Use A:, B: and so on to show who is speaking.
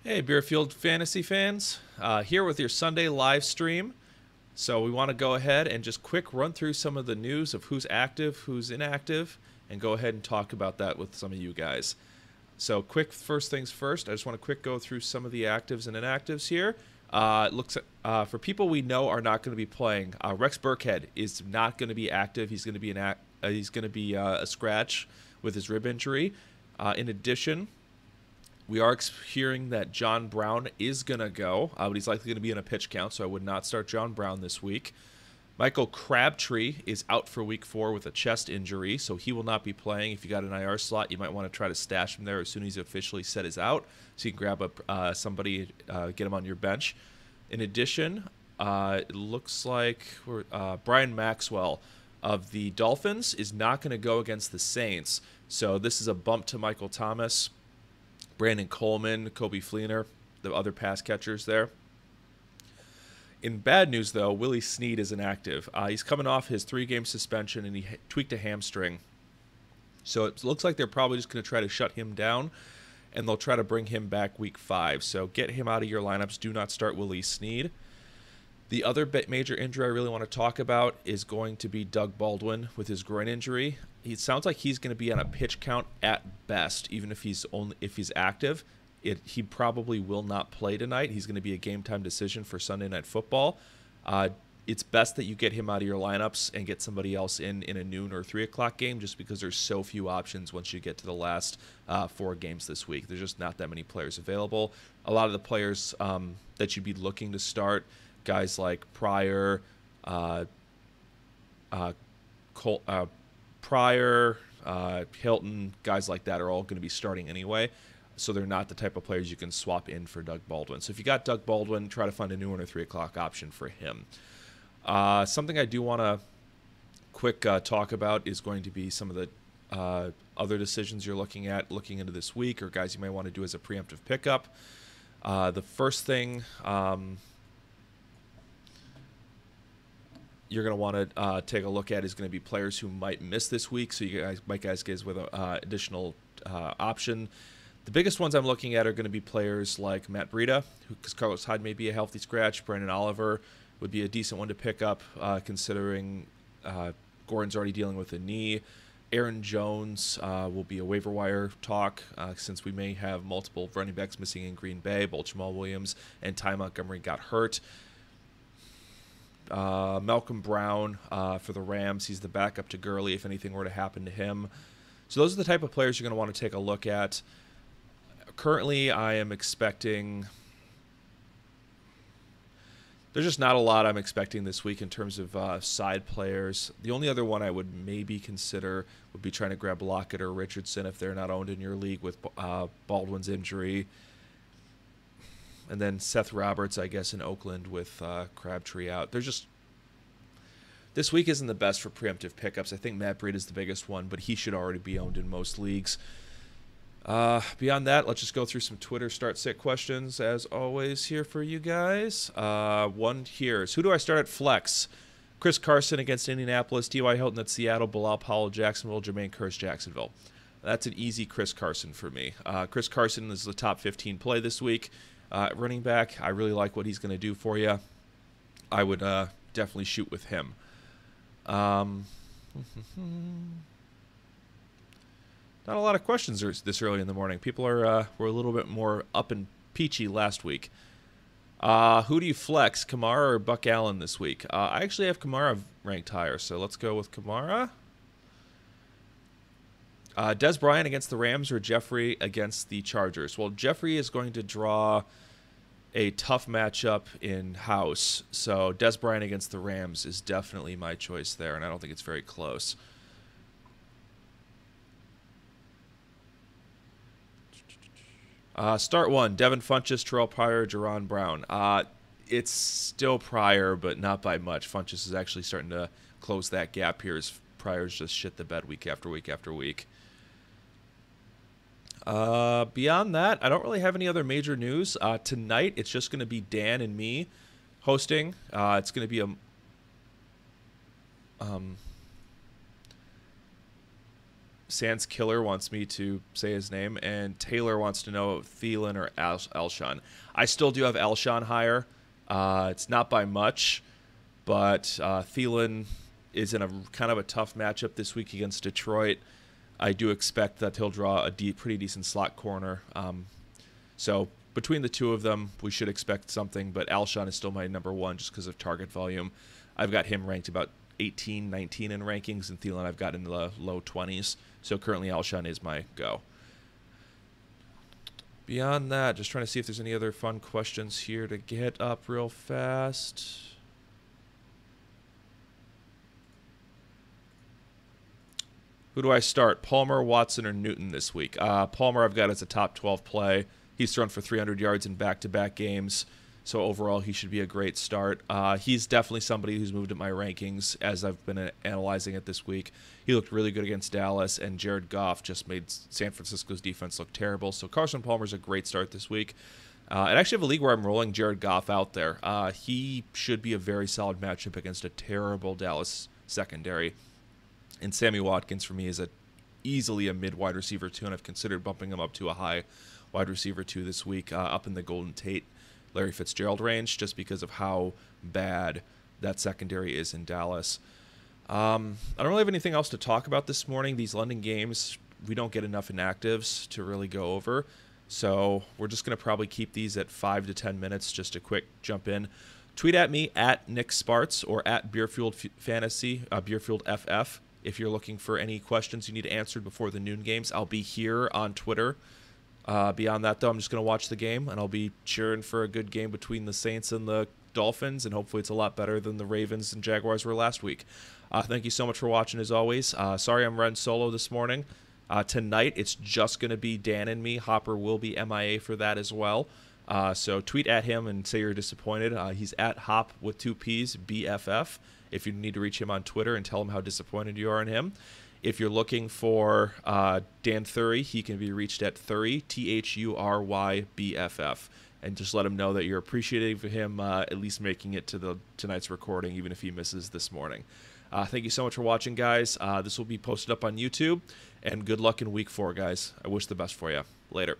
A: Hey, Beerfield Fantasy fans, here with your Sunday live stream. So, we want to go ahead and just quick run through some of the news of who's active, who's inactive, and go ahead and talk about that with some of you guys. So, quick first things first, I just want to quick go through some of the actives and inactives here. It looks for people we know are not going to be playing. Rex Burkhead is not going to be active. He's going to be a scratch with his rib injury. In addition, we are hearing that John Brown is going to go, but he's likely going to be in a pitch count, so I would not start John Brown this week. Michael Crabtree is out for week 4 with a chest injury, so he will not be playing. If you got an IR slot, you might want to try to stash him there as soon as he's officially set his out, so you can grab somebody, get him on your bench. In addition, it looks like Brian Maxwell of the Dolphins is not going to go against the Saints, so this is a bump to Michael Thomas, Brandon Coleman, Kobe Fleener, the other pass catchers there. In bad news, though, Willie Snead is inactive. He's coming off his 3-game suspension, and he tweaked a hamstring. So it looks like they're probably just going to try to shut him down, and they'll try to bring him back week 5. So get him out of your lineups. Do not start Willie Snead. The other major injury I really want to talk about is going to be Doug Baldwin with his groin injury. It sounds like he's going to be on a pitch count at best, even if he's active. He probably will not play tonight. He's going to be a game time decision for Sunday Night Football. It's best that you get him out of your lineups and get somebody else in a noon or 3 o'clock game, just because there's so few options once you get to the last 4 games this week. There's just not that many players available. A lot of the players that you'd be looking to start, guys like Pryor, Hilton, guys like that are all going to be starting anyway. So they're not the type of players you can swap in for Doug Baldwin. So if you got Doug Baldwin, try to find a new 1 or 3 o'clock option for him. Something I do want to quick talk about is going to be some of the other decisions you're looking into this week, or guys you might want to do as a preemptive pickup. The first thing you're going to want to take a look at is going to be players who might miss this week, so you guys get with an additional option. The biggest ones I'm looking at are going to be players like Matt Breida, because Carlos Hyde may be a healthy scratch. Brandon Oliver would be a decent one to pick up, considering Gordon's already dealing with a knee. Aaron Jones will be a waiver wire talk, since we may have multiple running backs missing in Green Bay. Both Jamal Williams and Ty Montgomery got hurt. Malcolm Brown for the Rams. He's the backup to Gurley if anything were to happen to him. So those are the type of players you're going to want to take a look at. Currently, I am expecting... There's just not a lot I'm expecting this week in terms of side players. The only other one I would maybe consider would be trying to grab Lockett or Richardson if they're not owned in your league with Baldwin's injury. And then Seth Roberts, I guess, in Oakland with Crabtree out. This week isn't the best for preemptive pickups. I think Matt Breida is the biggest one, but he should already be owned in most leagues. Beyond that, let's just go through some Twitter start-sit questions, as always, here for you guys. One here is, who do I start at flex? Chris Carson against Indianapolis, T.Y. Hilton at Seattle, Bilal Powell, Jacksonville, Jermaine Kearse, Jacksonville. That's an easy Chris Carson for me. Chris Carson is the top 15 play this week. Running back, I really like what he's going to do for you. I would definitely shoot with him. Not a lot of questions this early in the morning. People were a little bit more up and peachy last week. Who do you flex, Kamara or Buck Allen this week? I actually have Kamara ranked higher, so let's go with Kamara. Dez Bryant against the Rams or Jeffrey against the Chargers? Well, Jeffrey is going to draw a tough matchup in house, so Dez Bryant against the Rams is definitely my choice there, and I don't think it's very close. Start 1, Devin Funchess, Terrell Pryor, Jaron Brown. It's still Pryor, but not by much. Funchess is actually starting to close that gap here as Pryor's just shit the bed week after week after week. Beyond that, I don't really have any other major news. Tonight, it's just going to be Dan and me hosting. It's going to be a Sans Killer wants me to say his name, and Taylor wants to know Thielen or Alshon. I still do have Alshon higher. It's not by much, but Thielen is in a kind of a tough matchup this week against Detroit. I do expect that he'll draw a pretty decent slot corner. So between the two of them, we should expect something, but Alshon is still my number one just because of target volume. I've got him ranked about 18, 19 in rankings, and Thielen I've got in the low 20s. So currently Alshon is my go. Beyond that, just trying to see if there's any other fun questions here to get up real fast. Who do I start? Palmer, Watson, or Newton this week? Palmer I've got as a top 12 play. He's thrown for 300 yards in back-to-back games. So overall, he should be a great start. He's definitely somebody who's moved up my rankings as I've been analyzing it this week. He looked really good against Dallas, and Jared Goff just made San Francisco's defense look terrible. So Carson Palmer's a great start this week. I actually have a league where I'm rolling Jared Goff out there. He should be a very solid matchup against a terrible Dallas secondary. And Sammy Watkins, for me, is easily a mid-wide receiver, too, and I've considered bumping him up to a high wide receiver, too, this week, up in the Golden Tate, Larry Fitzgerald range, just because of how bad that secondary is in Dallas. I don't really have anything else to talk about this morning. These London games, we don't get enough inactives to really go over, so we're just going to probably keep these at 5 to 10 minutes, just a quick jump in. Tweet at me, at Nick Sparts, or at Beerfield Fantasy, Beerfield FF. If you're looking for any questions you need answered before the noon games, I'll be here on Twitter. Beyond that, though, I'm just going to watch the game, and I'll be cheering for a good game between the Saints and the Dolphins, and hopefully it's a lot better than the Ravens and Jaguars were last week. Thank you so much for watching, as always. Sorry I'm running solo this morning. Tonight, it's just going to be Dan and me. Hopper will be MIA for that as well. So tweet at him and say you're disappointed. He's at Hop with 2 P's, BFF. If you need to reach him on Twitter and tell him how disappointed you are in him. If you're looking for Dan Thury, he can be reached at Thury, THURY BFF. And just let him know that you're appreciative of him at least making it to tonight's recording, even if he misses this morning. Thank you so much for watching, guys. This will be posted up on YouTube. And good luck in Week 4, guys. I wish the best for you. Later.